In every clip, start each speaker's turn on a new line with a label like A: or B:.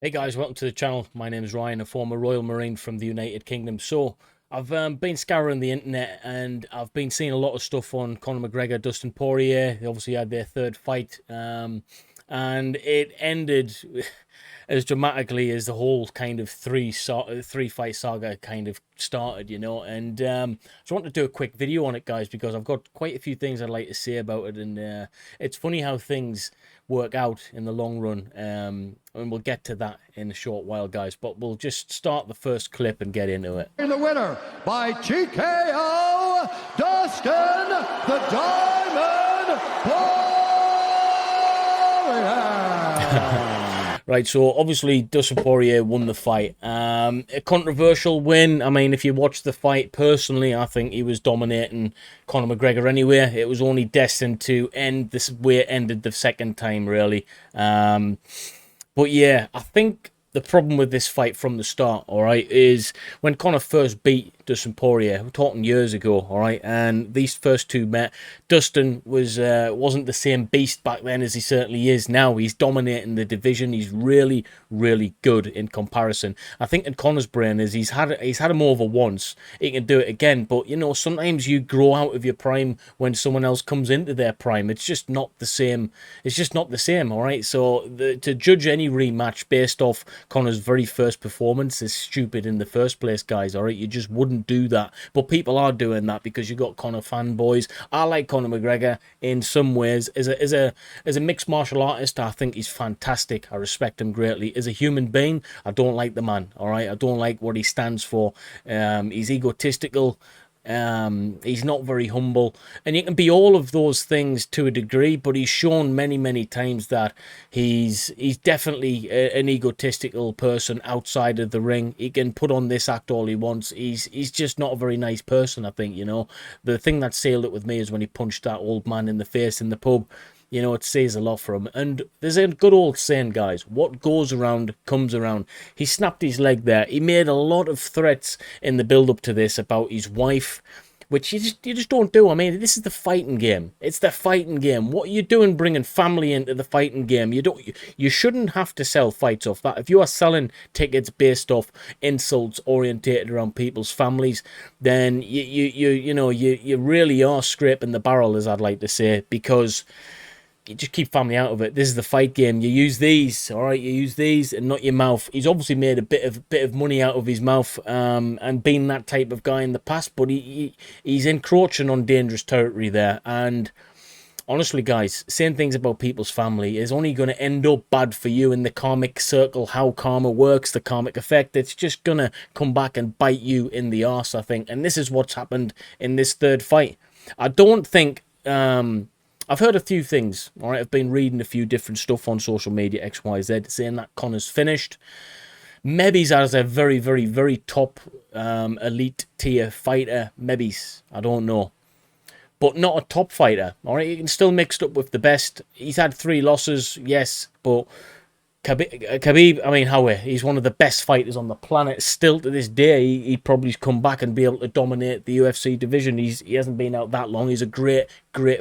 A: Hey guys, welcome to the channel. My name is Ryan, a former Royal Marine from the United Kingdom. So I've been scouring the internet and I've been seeing a lot of stuff on Conor McGregor, Dustin Poirier. They obviously had their third fight, and it ended as dramatically as the whole kind of three fight saga kind of started, you know. And so I want to do a quick video on it, guys, because I've got quite a few things I'd like to say about it, and it's funny how things work out in the long run. And we'll get to that in a short while, guys. But we'll just start the first clip and get into it.
B: The winner by TKO, Dustin the Diamond Poirier.
A: Right, so obviously Dustin Poirier won the fight. A controversial win. I mean, if you watch the fight, personally, I think he was dominating Conor McGregor anyway. It was only destined to end this way it ended the second time, really. But yeah, I think the problem with this fight from the start, all right, is when Conor first beat Dustin Poirier, we're talking years ago, all right, and these first two met. Dustin wasn't the same beast back then as he certainly is now. He's dominating the division. He's really, really good in comparison. I think in Conor's brain is he's had him over once. He can do it again, but you know, sometimes you grow out of your prime when someone else comes into their prime. It's just not the same. It's just not the same, all right. So to judge any rematch based off Conor's very first performance is stupid in the first place, guys. All right, you just wouldn't do that, but people are doing that because you got Conor fanboys. I like Conor McGregor in some ways as a mixed martial artist. I think he's fantastic. I respect him greatly as a human being. I don't like the man. All right, I don't like what he stands for. He's egotistical. He's not very humble, and you can be all of those things to a degree, but he's shown many times that he's definitely an egotistical person outside of the ring. He can put on this act all he wants. He's just not a very nice person, I think. You know, the thing that sealed it with me is when he punched that old man in the face in the pub. You know, it says a lot for him. And there's a good old saying, guys, what goes around comes around. He snapped his leg there. He made a lot of threats in the build-up to this about his wife, which you just don't do. I mean, this is the fighting game. It's the fighting game. What are you doing bringing family into the fighting game? You shouldn't have to sell fights off that. If you are selling tickets based off insults orientated around people's families, then you really are scraping the barrel, as I'd like to say, because you just keep family out of it. This is the fight game. You use these, all right. You use these and not your mouth. He's obviously made a bit of money out of his mouth, and been that type of guy in the past. But he's encroaching on dangerous territory there. And honestly, guys, saying things about people's family is only going to end up bad for you in the karmic circle. How karma works, the karmic effect. It's just gonna come back and bite you in the arse, I think. And this is what's happened in this third fight. I don't think. I've heard a few things, all right? I've been reading a few different stuff on social media, XYZ, saying that Conor's finished. Maybe's as a very top elite tier fighter. Maybe's, I don't know. But not a top fighter, all right? He can still mixed up with the best. He's had 3 losses, yes, but Khabib, I mean, Howie, he's one of the best fighters on the planet. Still to this day, he'd probably come back and be able to dominate the UFC division. He hasn't been out that long. He's a great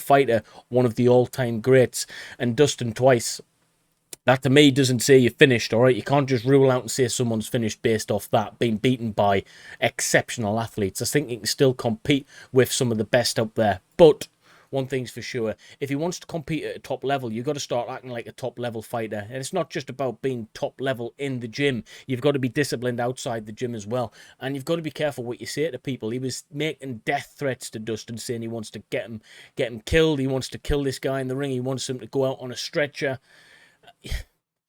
A: fighter, one of the all-time greats. And Dustin twice. That to me doesn't say you're finished, all right? You can't just rule out and say someone's finished based off that, being beaten by exceptional athletes. I think he can still compete with some of the best out there. But one thing's for sure, if he wants to compete at a top level, you've got to start acting like a top level fighter. And it's not just about being top level in the gym. You've got to be disciplined outside the gym as well. And you've got to be careful what you say to people. He was making death threats to Dustin, saying he wants to get him killed. He wants to kill this guy in the ring. He wants him to go out on a stretcher.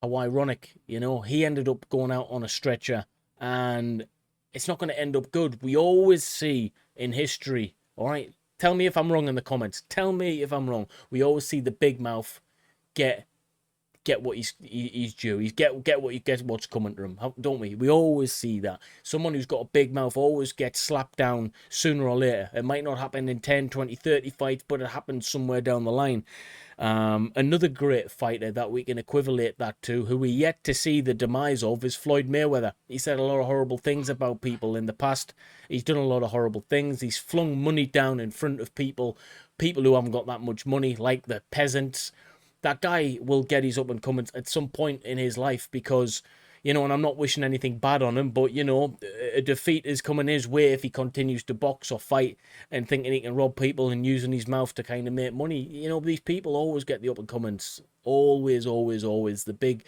A: How ironic, you know. He ended up going out on a stretcher, and it's not going to end up good. We always see in history, all right? Tell me if I'm wrong in the comments. Tell me if I'm wrong. We always see the big mouth get what he's due. He's get what he gets what's coming to him, don't we? We always see that. Someone who's got a big mouth always gets slapped down sooner or later. It might not happen in 10, 20, 30 fights, but it happens somewhere down the line. Another great fighter that we can equivalate that to, who we yet to see the demise of, is Floyd Mayweather. He said a lot of horrible things about people in the past. He's done a lot of horrible things. He's flung money down in front of people who haven't got that much money, like the peasants. That guy will get his up and coming at some point in his life, because You know, and I'm not wishing anything bad on him, but, you know, a defeat is coming his way if he continues to box or fight and thinking he can rob people and using his mouth to kind of make money. You know, these people always get the up and comings. Always, always, always. The big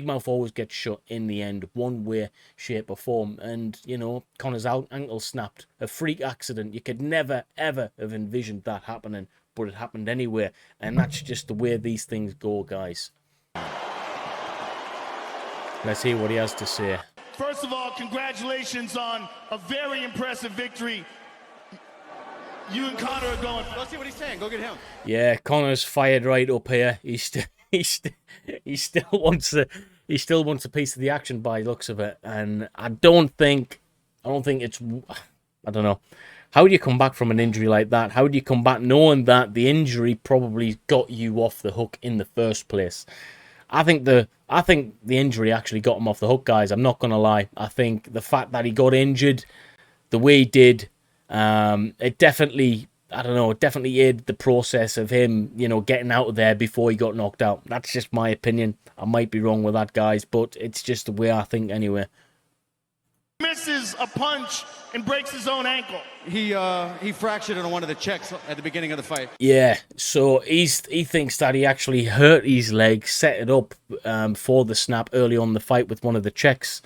A: mouth always gets shut in the end, one way, shape, or form. And, you know, Conor's ankle snapped. A freak accident. You could never, ever have envisioned that happening, but it happened anyway. And that's just the way these things go, guys. Let's hear what he has to say.
C: First of all, congratulations on a very impressive victory. You and Conor are going.
D: Let's see what he's saying. Go get him.
A: Yeah, Conor's fired right up here. He still wants a piece of the action by the looks of it, and I don't think it's. I don't know. How do you come back from an injury like that? How do you come back knowing that the injury probably got you off the hook in the first place? I think the injury actually got him off the hook, guys. I'm not going to lie. I think the fact that he got injured the way he did, it definitely, I don't know, it definitely aided the process of him, you know, getting out of there before he got knocked out. That's just my opinion. I might be wrong with that, guys, but it's just the way I think anyway.
C: Misses a punch and breaks his own ankle.
D: He fractured it on one of the checks at the beginning of the fight.
A: Yeah, so he thinks that he actually hurt his leg, set it up for the snap early on in the fight with one of the checks.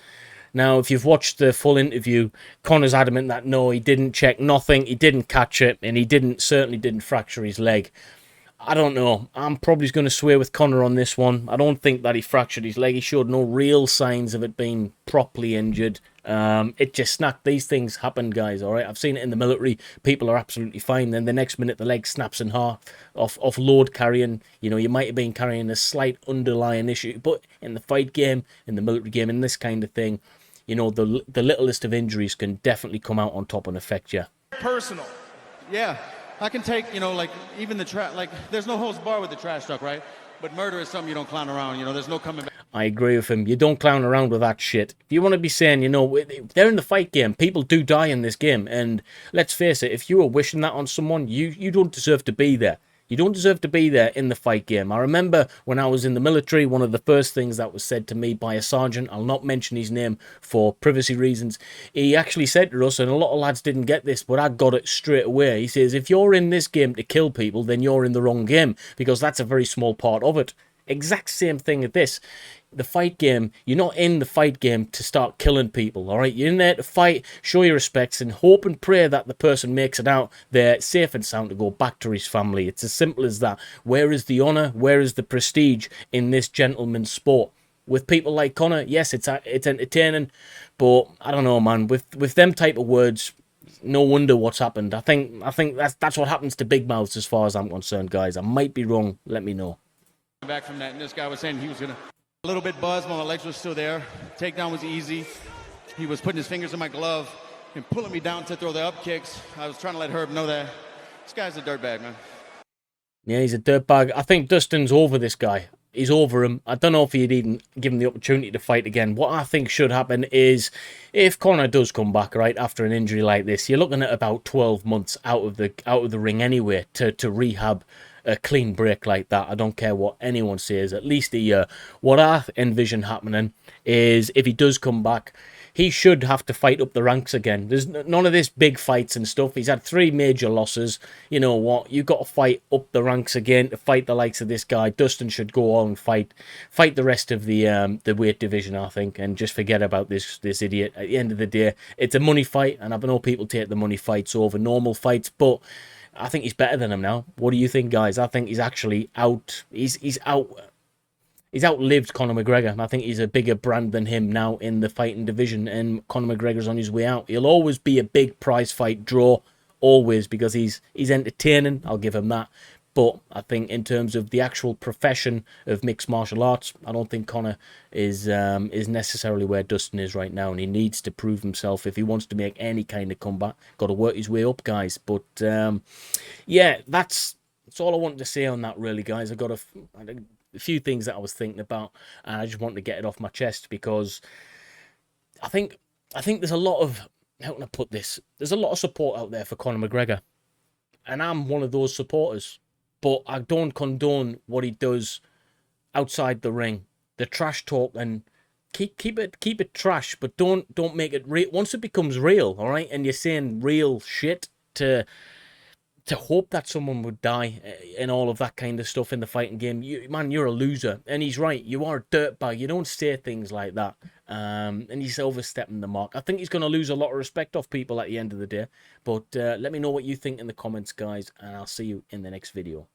A: Now, if you've watched the full interview, Conor's adamant that no, he didn't check nothing, he didn't catch it, and he certainly didn't fracture his leg. I don't know. I'm probably going to swear with Conor on this one. I don't think that he fractured his leg. He showed no real signs of it being properly injured. It just snapped. These things happen, guys, all right? I've seen it in the military. People are absolutely fine. Then the next minute, the leg snaps in half off load carrying. You know, you might have been carrying a slight underlying issue. But in the fight game, in the military game, in this kind of thing, you know, the littlest of injuries can definitely come out on top and affect you.
C: Personal.
D: Yeah. I can take, you know, like, even the trash, like, there's no holds bar with the trash truck, right? But murder is something you don't clown around, you know, there's no coming back.
A: I agree with him. You don't clown around with that shit. If you want to be saying, you know, they're in the fight game. People do die in this game. And let's face it, if you were wishing that on someone, you don't deserve to be there. You don't deserve to be there in the fight game. I remember when I was in the military, one of the first things that was said to me by a sergeant, I'll not mention his name for privacy reasons, he actually said to us, and a lot of lads didn't get this, but I got it straight away. He says, if you're in this game to kill people, then you're in the wrong game, because that's a very small part of it. Exact same thing at this. The fight game, you're not in the fight game to start killing people, all right? You're in there to fight, show your respects, and hope and pray that the person makes it out there safe and sound to go back to his family. It's as simple as that. Where is the honour? Where is the prestige in this gentleman's sport? With people like Conor, yes, it's entertaining, but I don't know, man. With them type of words, no wonder what's happened. I think that's what happens to big mouths as far as I'm concerned, guys. I might be wrong. Let me know.
D: Back from that, and this guy was saying he was gonna a little bit buzzed, but my legs were still there. Takedown was easy. He was putting his fingers in my glove and pulling me down to throw the up kicks. I was trying to let Herb know that this guy's a dirtbag, man.
A: Yeah, he's a dirtbag. I think Dustin's over this guy. He's over him. I don't know if he'd even give him the opportunity to fight again. What I think should happen is, if Conor does come back, right, after an injury like this, you're looking at about 12 months out of the ring anyway to rehab a clean break like that. I don't care what anyone says, at least a year. What I envision happening is, if he does come back, he should have to fight up the ranks again. There's none of this big fights and stuff. He's had 3 major losses. You know what? You've got to fight up the ranks again to fight the likes of this guy. Dustin should go on and fight the rest of the weight division, I think, and just forget about this idiot. At the end of the day, it's a money fight, and I know people take the money fights over normal fights, but I think he's better than him now. What do you think, guys? I think he's actually out. He's outlived Conor McGregor, and I think he's a bigger brand than him now in the fighting division, and Conor McGregor's on his way out. He'll always be a big prize fight draw, always, because he's entertaining. I'll give him that. But I think in terms of the actual profession of mixed martial arts, I don't think Conor is necessarily where Dustin is right now, and he needs to prove himself if he wants to make any kind of comeback. Got to work his way up, guys. But yeah, that's all I wanted to say on that, really, guys. I got a few things that I was thinking about, and I just wanted to get it off my chest, because I think there's a lot of, how can I put this? There's a lot of support out there for Conor McGregor, and I'm one of those supporters. But I don't condone what he does outside the ring. The trash talk and keep it trash, but don't make it real. Once it becomes real, all right, and you're saying real shit to hope that someone would die and all of that kind of stuff in the fighting game, man, you're a loser. And he's right. You are a dirtbag. You don't say things like that. And he's overstepping the mark. I think he's going to lose a lot of respect off people at the end of the day. But let me know what you think in the comments, guys, and I'll see you in the next video.